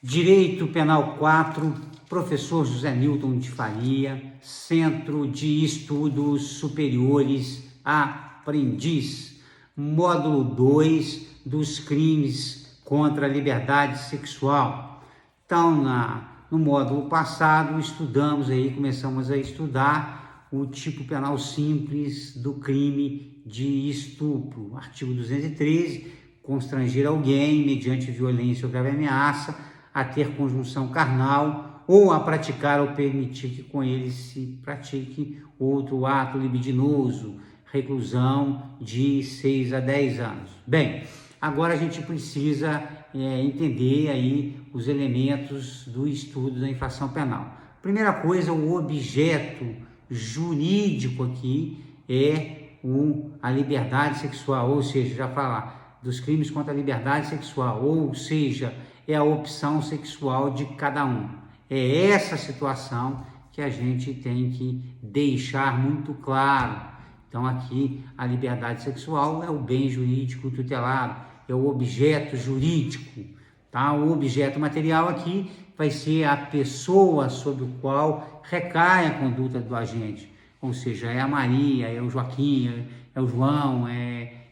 Direito Penal 4, professor José Newton de Faria, Centro de Estudos Superiores Aprendiz, módulo 2 dos crimes contra a liberdade sexual. Então, no módulo passado, começamos a estudar o tipo penal simples do crime de estupro. Artigo 213, constranger alguém mediante violência ou grave ameaça a ter conjunção carnal ou a praticar ou permitir que com ele se pratique outro ato libidinoso, reclusão de 6 a 10 anos. Bem, agora a gente precisa entender aí os elementos do estudo da infração penal. Primeira coisa, o objeto jurídico aqui é a liberdade sexual, ou seja, já falar dos crimes contra a liberdade sexual, ou seja, é a opção sexual de cada um. É essa situação que a gente tem que deixar muito claro. Então aqui a liberdade sexual é o bem jurídico tutelado, é o objeto jurídico, tá? O objeto material aqui vai ser a pessoa sobre o qual recai a conduta do agente, ou seja, é a Maria, é o Joaquim, é o João,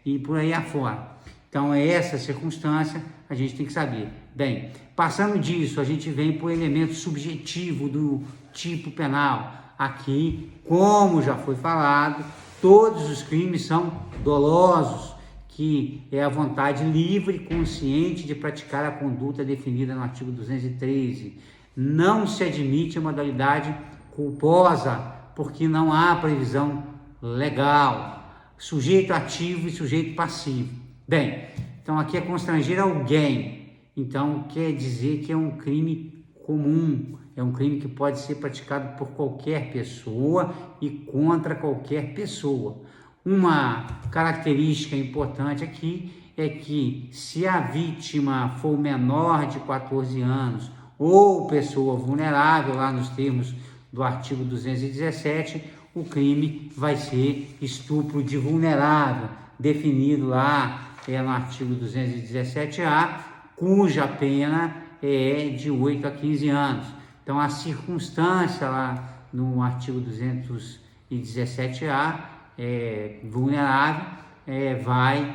e por aí afora. Então, essa circunstância a gente tem que saber. Bem, passando disso, a gente vem para o elemento subjetivo do tipo penal. Aqui, como já foi falado, todos os crimes são dolosos, que é a vontade livre e consciente de praticar a conduta definida no artigo 213. Não se admite a modalidade culposa, porque não há previsão legal. Sujeito ativo e sujeito passivo. Bem, então aqui é constranger alguém, então quer dizer que é um crime comum, é um crime que pode ser praticado por qualquer pessoa e contra qualquer pessoa. Uma característica importante aqui é que se a vítima for menor de 14 anos ou pessoa vulnerável, lá nos termos do artigo 217, o crime vai ser estupro de vulnerável, definido lá no artigo 217A, cuja pena é de 8 a 15 anos. Então, a circunstância lá no artigo 217A, vulnerável, vai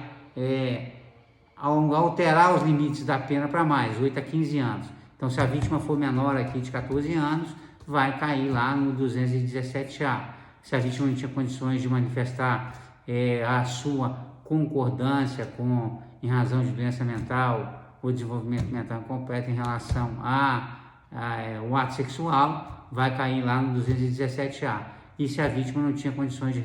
alterar os limites da pena para mais, 8 a 15 anos. Então, se a vítima for menor aqui de 14 anos, vai cair lá no 217A. Se a vítima não tinha condições de manifestar a sua concordância em razão de doença mental ou desenvolvimento mental incompleto em relação ao ato sexual, vai cair lá no 217A. E se a vítima não tinha condições de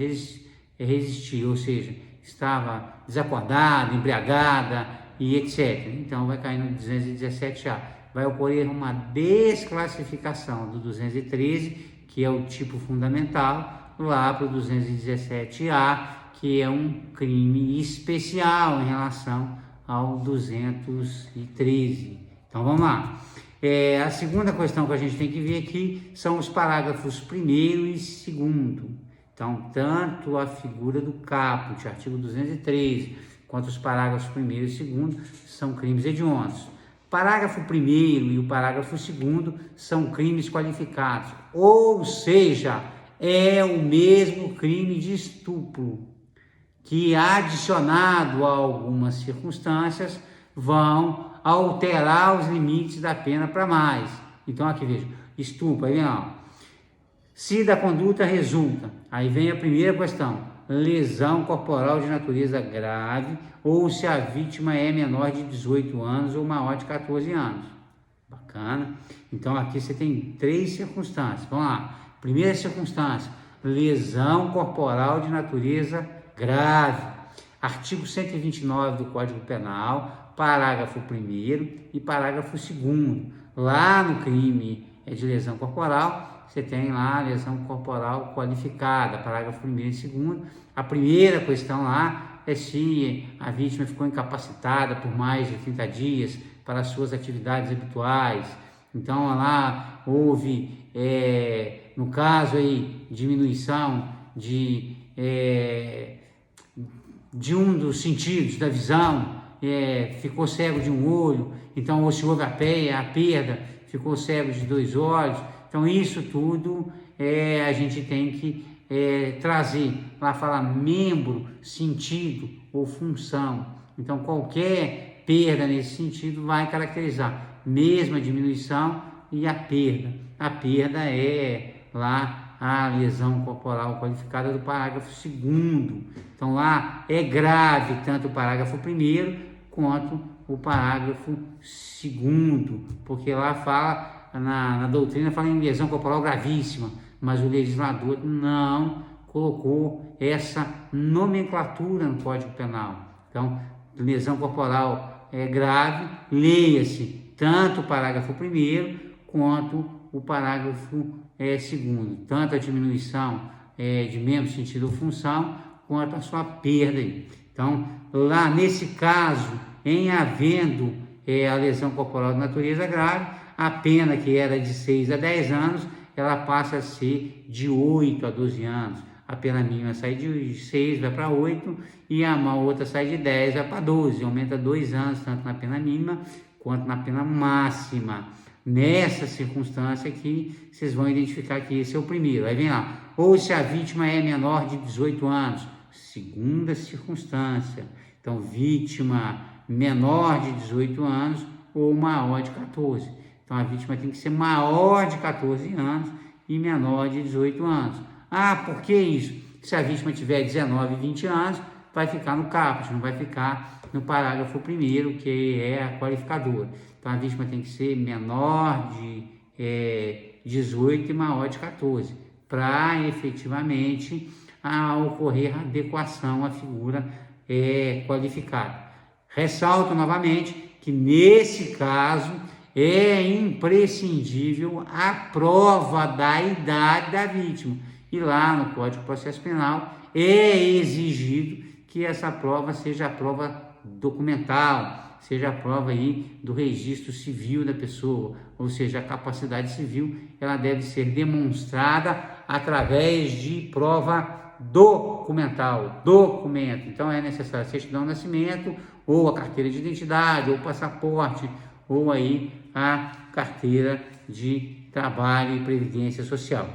resistir, ou seja, estava desacordada, embriagada e etc., então vai cair no 217A. Vai ocorrer uma desclassificação do 213, que é o tipo fundamental, lá para o 217A, que é um crime especial em relação ao 213. Então vamos lá. A segunda questão que a gente tem que ver aqui são os parágrafos 1º e 2º. Então, tanto a figura do caput, artigo 213, quanto os parágrafos 1º e 2º são crimes hediondos. Parágrafo 1º e o parágrafo 2º são crimes qualificados, ou seja, é o mesmo crime de estupro, que adicionado a algumas circunstâncias vão alterar os limites da pena para mais. Então aqui veja, estupro, aí vem ó, se da conduta resulta, aí vem a primeira questão, lesão corporal de natureza grave ou se a vítima é menor de 18 anos ou maior de 14 anos. Bacana. Então aqui você tem 3 circunstâncias. Vamos lá. Primeira circunstância, lesão corporal de natureza grave. Artigo 129 do Código Penal, parágrafo 1º e parágrafo 2º. Lá no crime de lesão corporal, você tem lá a lesão corporal qualificada, parágrafo 1º e 2º. A primeira questão lá é se a vítima ficou incapacitada por mais de 30 dias para as suas atividades habituais. Então lá houve, no caso aí, diminuição de um dos sentidos da visão, ficou cego de um olho, então ou se houve a perda, ficou cego de 2 olhos. Então isso tudo a gente tem que trazer. Lá fala membro, sentido ou função. Então qualquer perda nesse sentido vai caracterizar mesma diminuição e a perda. A perda é lá a lesão corporal qualificada do parágrafo 2º. Então lá é grave tanto o parágrafo 1º quanto o parágrafo 2º, porque lá fala, na doutrina fala em lesão corporal gravíssima, mas o legislador não colocou essa nomenclatura no Código Penal. Então, lesão corporal grave, leia-se tanto o parágrafo 1º quanto o parágrafo 2º, tanto a diminuição de membro, sentido ou função, quanto a sua perda. Então, lá nesse caso, em havendo a lesão corporal de natureza grave, a pena que era de 6 a 10 anos, ela passa a ser de 8 a 12 anos. A pena mínima sai de 6, vai para 8, e a outra sai de 10, vai para 12, aumenta 2 anos, tanto na pena mínima quanto na pena máxima. Nessa circunstância aqui, vocês vão identificar que esse é o primeiro. Aí vem lá, ou se a vítima é menor de 18 anos, segunda circunstância. Então, vítima menor de 18 anos ou maior de 14. Então, a vítima tem que ser maior de 14 anos e menor de 18 anos. Ah, por que isso? Se a vítima tiver 19 e 20 anos, vai ficar no caput, não vai ficar no parágrafo 1º, que é a qualificadora. Então, a vítima tem que ser menor de 18 e maior de 14, para efetivamente ocorrer a adequação à figura qualificada. Ressalto novamente que, nesse caso, é imprescindível a prova da idade da vítima. E lá no Código de Processo Penal é exigido que essa prova seja a prova documental, seja a prova aí do registro civil da pessoa, ou seja, a capacidade civil, ela deve ser demonstrada através de prova documental, documento. Então é necessário certidão de nascimento, ou a carteira de identidade, ou passaporte, ou aí a carteira de trabalho e previdência social.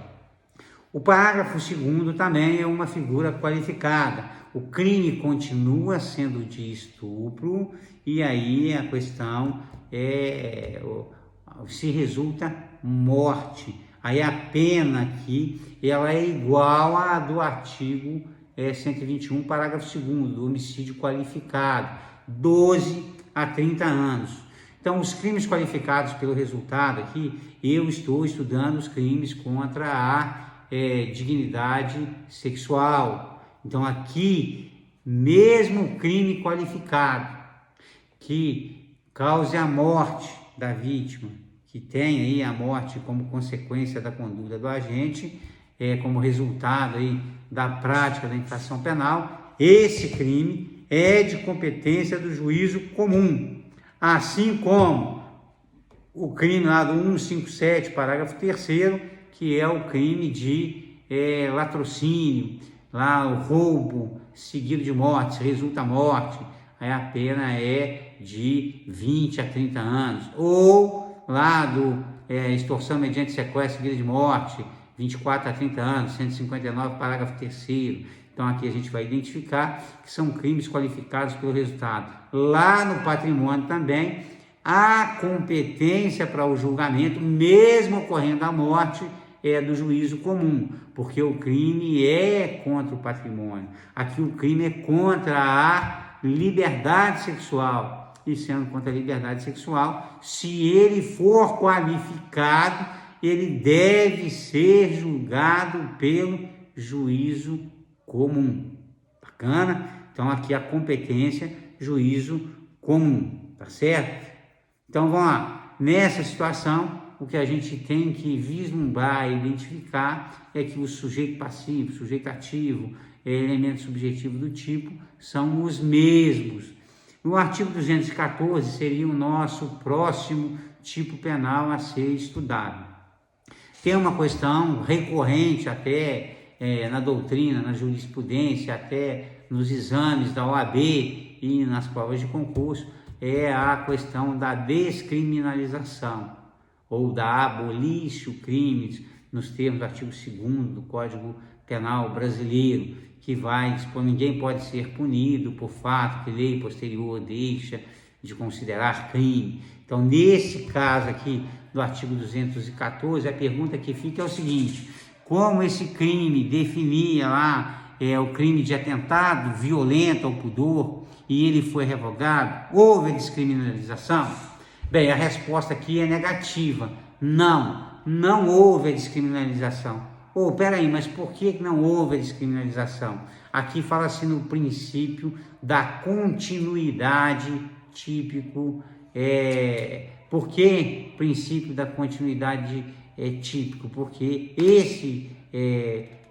O parágrafo 2º também é uma figura qualificada. O crime continua sendo de estupro, e aí a questão se resulta morte. Aí a pena aqui, ela é igual à do artigo 121, parágrafo 2º, do homicídio qualificado, 12 a 30 anos. Então, os crimes qualificados pelo resultado aqui, eu estou estudando os crimes contra a dignidade sexual. Então, aqui, mesmo crime qualificado que cause a morte da vítima, que tem aí a morte como consequência da conduta do agente, como resultado aí da prática da infração penal, esse crime é de competência do juízo comum, assim como o crime lá do 157, parágrafo 3º, que é o crime de latrocínio, lá o roubo seguido de morte, se resulta morte, aí a pena é de 20 a 30 anos, ou lá do extorsão mediante sequestro seguido de morte, 24 a 30 anos, 159, parágrafo 3º. Então aqui a gente vai identificar que são crimes qualificados pelo resultado. Lá no patrimônio também, a competência para o julgamento, mesmo ocorrendo a morte, é do juízo comum, porque o crime é contra o patrimônio. Aqui o crime é contra a liberdade sexual. E sendo contra a liberdade sexual, se ele for qualificado, ele deve ser julgado pelo juízo comum. Bacana? Então aqui a competência, juízo comum, tá certo? Então vamos lá. Nessa situação, o que a gente tem que vislumbrar e identificar é que o sujeito passivo, sujeito ativo, elemento subjetivo do tipo, são os mesmos. O artigo 214 seria o nosso próximo tipo penal a ser estudado. Tem uma questão recorrente até na doutrina, na jurisprudência, até nos exames da OAB, e nas provas de concurso é a questão da descriminalização ou da abolício crimes, nos termos do artigo 2º do Código Penal brasileiro, que vai dispor: ninguém pode ser punido por fato que lei posterior deixa de considerar crime. Então, nesse caso aqui do artigo 214, a pergunta que fica é o seguinte: como esse crime definia lá o crime de atentado violento ao pudor e ele foi revogado, houve a descriminalização? Bem, a resposta aqui é negativa. Não houve a descriminalização. Peraí, mas por que não houve a descriminalização? Aqui fala-se no princípio da continuidade típico. Por que princípio da continuidade típico? Porque esse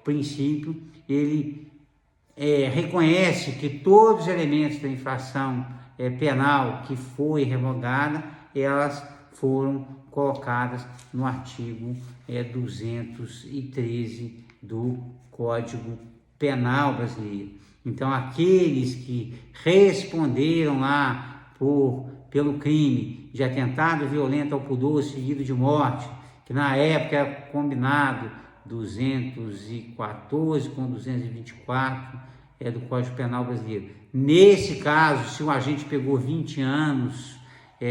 princípio, ele reconhece que todos os elementos da infração penal que foi revogada, elas foram colocadas no artigo 213 do Código Penal brasileiro. Então, aqueles que responderam lá pelo crime de atentado violento ao pudor seguido de morte, que na época era combinado 214 com 224 do Código Penal brasileiro. Nesse caso, se o agente pegou 20 anos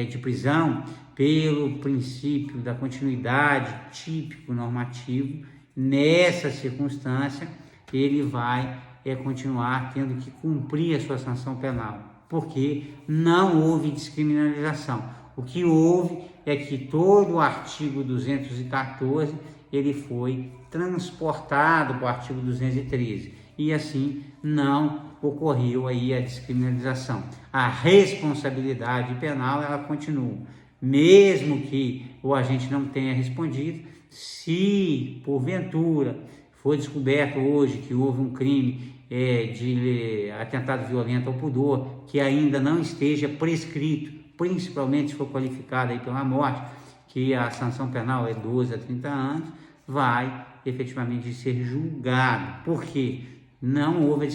de prisão, pelo princípio da continuidade típico normativo, nessa circunstância, ele vai continuar tendo que cumprir a sua sanção penal, porque não houve descriminalização. O que houve é que todo o artigo 214 ele foi transportado para o artigo 213 e assim não ocorreu aí a descriminalização. A responsabilidade penal ela continua, mesmo que o agente não tenha respondido. Se porventura foi descoberto hoje que houve um crime de atentado violento ao pudor que ainda não esteja prescrito, principalmente se for qualificado aí pela morte, que a sanção penal é 12 a 30 anos, vai efetivamente ser julgado. Por quê? Não houve a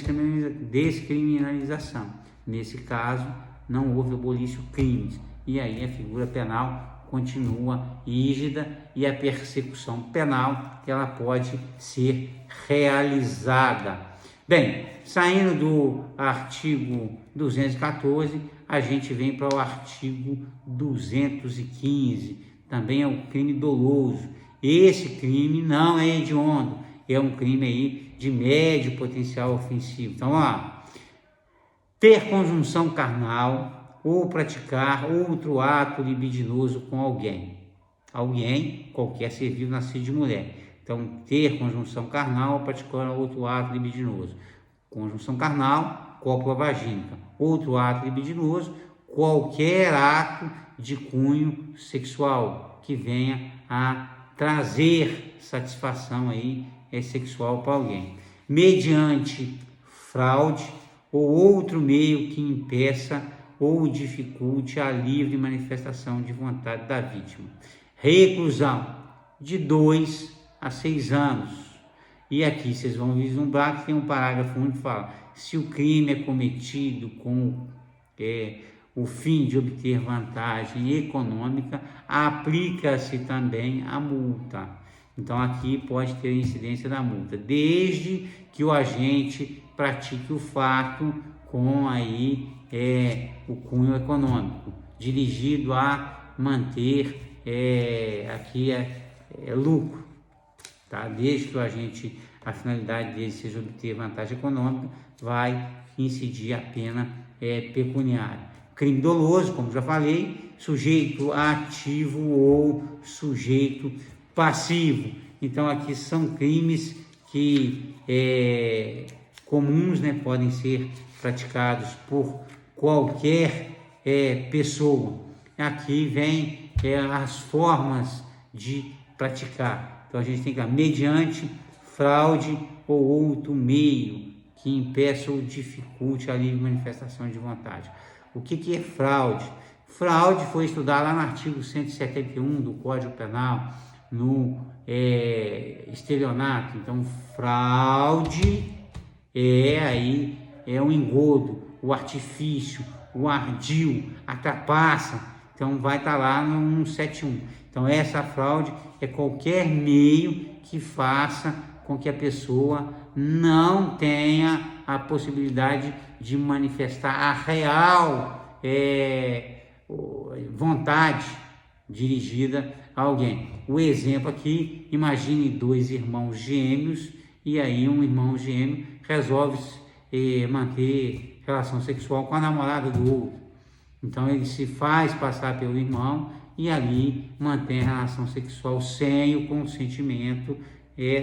descriminalização. Nesse caso, não houve abolício crimes. E aí a figura penal continua rígida e a persecução penal ela pode ser realizada. Bem, saindo do artigo 214, a gente vem para o artigo 215, também é um crime doloso. Esse crime não é hediondo, é um crime aí de médio potencial ofensivo. Então, ter conjunção carnal ou praticar outro ato libidinoso com alguém, qualquer ser vivo nascido de mulher. Então, ter conjunção carnal ou praticar outro ato libidinoso. Conjunção carnal, cópula vagínica. Outro ato libidinoso, qualquer ato de cunho sexual que venha a trazer satisfação aí sexual para alguém, mediante fraude ou outro meio que impeça ou dificulte a livre manifestação de vontade da vítima. Reclusão de 2 a 6 anos. E aqui vocês vão vislumbrar que tem um parágrafo único que fala: se o crime é cometido com o fim de obter vantagem econômica, aplica-se também a multa. Então aqui pode ter incidência da multa, desde que o agente pratique o fato com aí o cunho econômico, dirigido a manter lucro, tá? Desde que o agente, a finalidade dele seja obter vantagem econômica, vai incidir a pena pecuniária. Crime doloso, como já falei, sujeito ativo ou sujeito passivo. Então aqui são crimes que comuns, podem ser praticados por qualquer pessoa. Aqui vem as formas de praticar. Então a gente tem que mediante fraude ou outro meio que impeça ou dificulte a livre manifestação de vontade. O que é fraude? Fraude foi estudado lá no artigo 171 do Código Penal, no estelionato. Então, fraude é um engodo o artifício, o ardil, a trapaça. Então vai estar lá no 171. Então essa fraude é qualquer meio que faça com que a pessoa não tenha a possibilidade de manifestar a real vontade dirigida a alguém. O exemplo aqui, imagine dois irmãos gêmeos e aí um irmão gêmeo resolve manter relação sexual com a namorada do outro. Então ele se faz passar pelo irmão e ali mantém a relação sexual sem o consentimento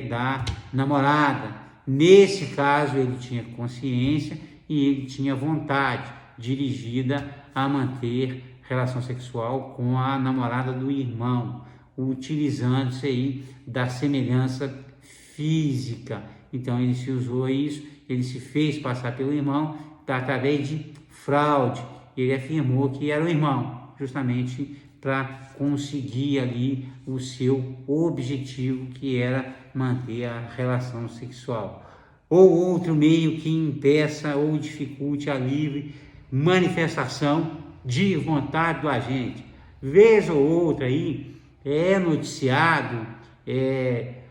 da namorada. Nesse caso ele tinha consciência e ele tinha vontade dirigida a manter relação sexual com a namorada do irmão, utilizando-se aí da semelhança física. Então ele se usou isso, ele se fez passar pelo irmão através de fraude. Ele afirmou que era o irmão, justamente para conseguir ali o seu objetivo, que era manter a relação sexual. Ou outro meio que impeça ou dificulte a livre manifestação de vontade do agente. Vez ou outra aí é noticiado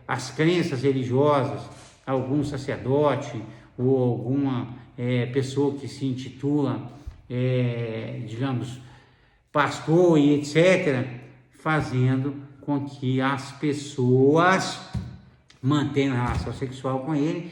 as crenças religiosas, algum sacerdote ou alguma pessoa que se intitula digamos, pastor e etc., fazendo com que as pessoas mantenham a relação sexual com ele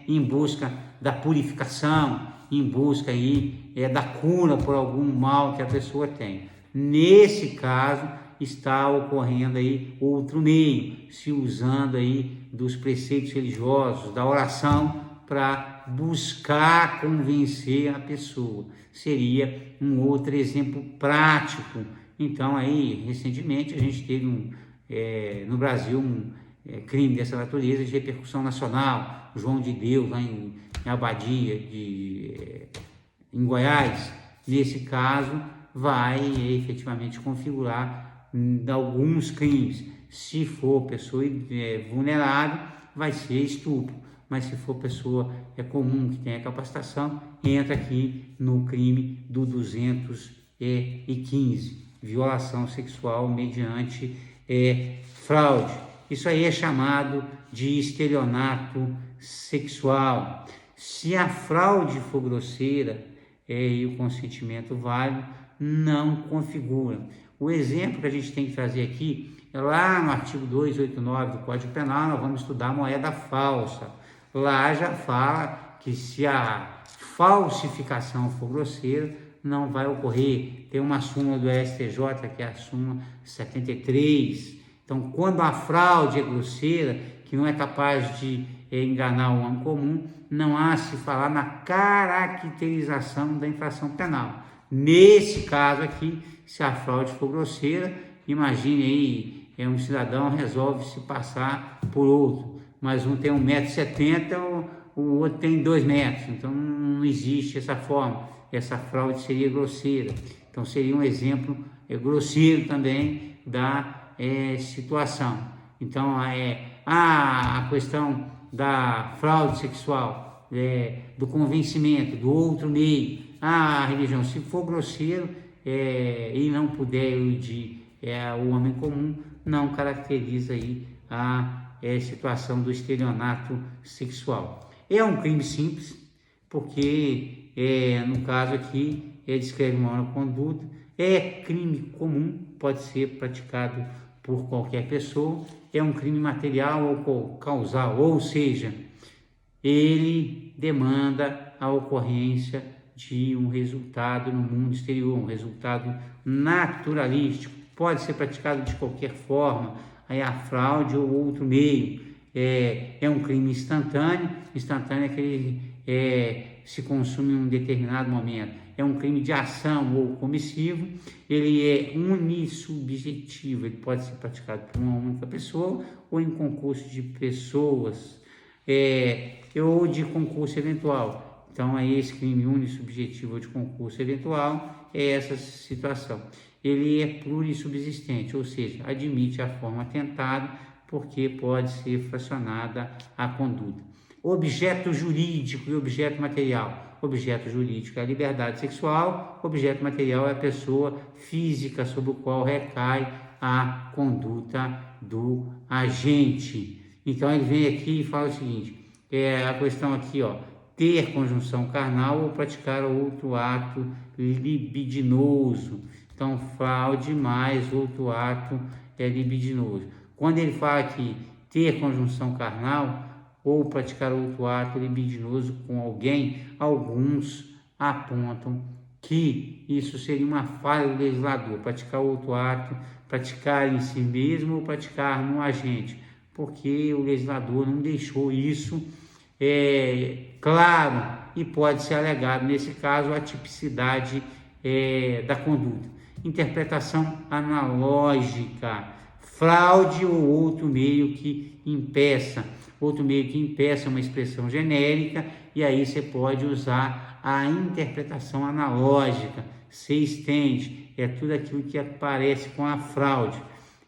em busca da purificação, em busca aí, da cura por algum mal que a pessoa tem. Nesse caso, está ocorrendo aí outro meio, se usando aí dos preceitos religiosos, da oração, para buscar convencer a pessoa. Seria um outro exemplo prático. Então aí, recentemente, a gente teve no Brasil um crime dessa natureza de repercussão nacional. João de Deus, lá em Abadia, em Goiás. Nesse caso, vai efetivamente configurar alguns crimes. Se for pessoa vulnerável, vai ser estupro. Mas se for pessoa comum, que tenha capacitação, entra aqui no crime do 215, violação sexual mediante fraude. Isso aí é chamado de estelionato sexual. Se a fraude for grosseira e o consentimento válido, não configura. O exemplo que a gente tem que trazer aqui é lá no artigo 289 do Código Penal. Nós vamos estudar moeda falsa. Lá já fala que se a falsificação for grosseira, não vai ocorrer. Tem uma súmula do STJ, que é a súmula 73. Então, quando a fraude é grosseira, que não é capaz de enganar o homem comum, não há se falar na caracterização da infração penal. Nesse caso aqui, se a fraude for grosseira, imagine aí, um cidadão resolve se passar por outro, mas um tem 1,70 m, o outro tem 2 metros, então não existe essa forma, essa fraude seria grosseira. Então seria um exemplo grosseiro também da situação. Então a questão da fraude sexual, do convencimento, do outro meio, a religião, se for grosseiro e não puder iludir o homem comum, não caracteriza aí a situação do estelionato sexual. É um crime simples, porque no caso aqui descreve uma conduta, é crime comum, pode ser praticado por qualquer pessoa, é um crime material ou causal, ou seja, ele demanda a ocorrência de um resultado no mundo exterior, um resultado naturalístico, pode ser praticado de qualquer forma, aí a fraude ou outro meio. É um crime instantâneo é aquele se consome em um determinado momento. É um crime de ação ou comissivo, ele é unissubjetivo, ele pode ser praticado por uma única pessoa ou em concurso de pessoas, ou de concurso eventual. Então, esse crime unissubjetivo ou de concurso eventual é essa situação. Ele é plurissubsistente, ou seja, admite a forma tentada porque pode ser fracionada a conduta. Objeto jurídico e objeto material. objeto jurídico é a liberdade sexual, objeto material é a pessoa física sobre o qual recai a conduta do agente. Então ele vem aqui e fala o seguinte, a questão aqui, ó, ter conjunção carnal ou praticar outro ato libidinoso. Então, fraude mais outro ato libidinoso. Quando ele fala aqui ter conjunção carnal ou praticar outro ato libidinoso com alguém, alguns apontam que isso seria uma falha do legislador, praticar outro ato, praticar em si mesmo ou praticar no agente, porque o legislador não deixou isso claro e pode ser alegado, nesse caso, a tipicidade da conduta. Interpretação analógica, fraude ou outro meio que impeça. Outro meio que impeça é uma expressão genérica e aí você pode usar a interpretação analógica, se estende, é tudo aquilo que aparece com a fraude.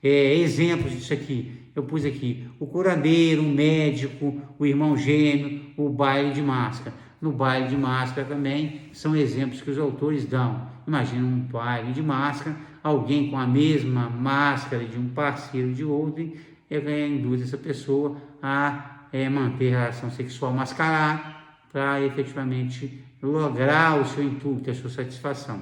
Exemplos disso aqui, eu pus aqui, o curandeiro, o médico, o irmão gêmeo, o baile de máscara. No baile de máscara também são exemplos que os autores dão. Imagina um baile de máscara, alguém com a mesma máscara de um parceiro de outro, induz essa pessoa a manter a relação sexual mascarada para efetivamente lograr o seu intuito, a sua satisfação.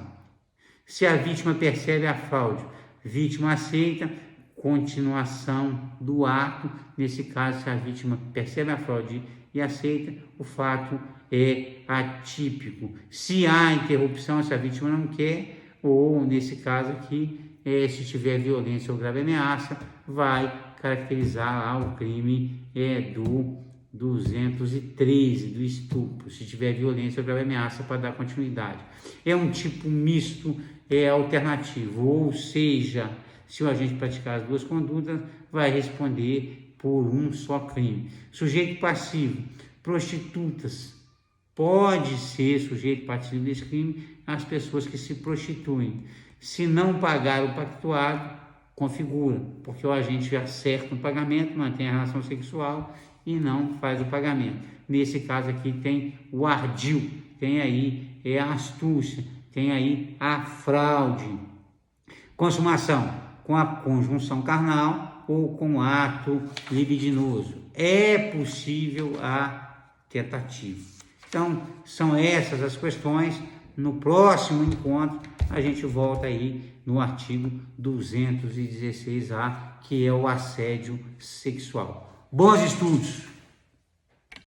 Se a vítima percebe a fraude, vítima aceita, continuação do ato. Nesse caso, se a vítima percebe a fraude e aceita, o fato é atípico. Se há interrupção, se a vítima não quer, ou nesse caso aqui, se tiver violência ou grave ameaça, vai caracterizar lá o crime do 213, do estupro, se tiver violência ou grave ameaça, para dar continuidade. É um tipo misto alternativo, ou seja, se o agente praticar as duas condutas, vai responder por um só crime. Sujeito passivo, prostitutas, pode ser sujeito passivo desse crime as pessoas que se prostituem. Se não pagar o pactuado, configura, porque o agente acerta o pagamento, mantém a relação sexual e não faz o pagamento. Nesse caso aqui tem o ardil, tem aí a astúcia, tem aí a fraude. Consumação com a conjunção carnal ou com ato libidinoso. É possível a tentativa. Então, são essas as questões. No próximo encontro, a gente volta aí no artigo 216A, que é o assédio sexual. Bons estudos!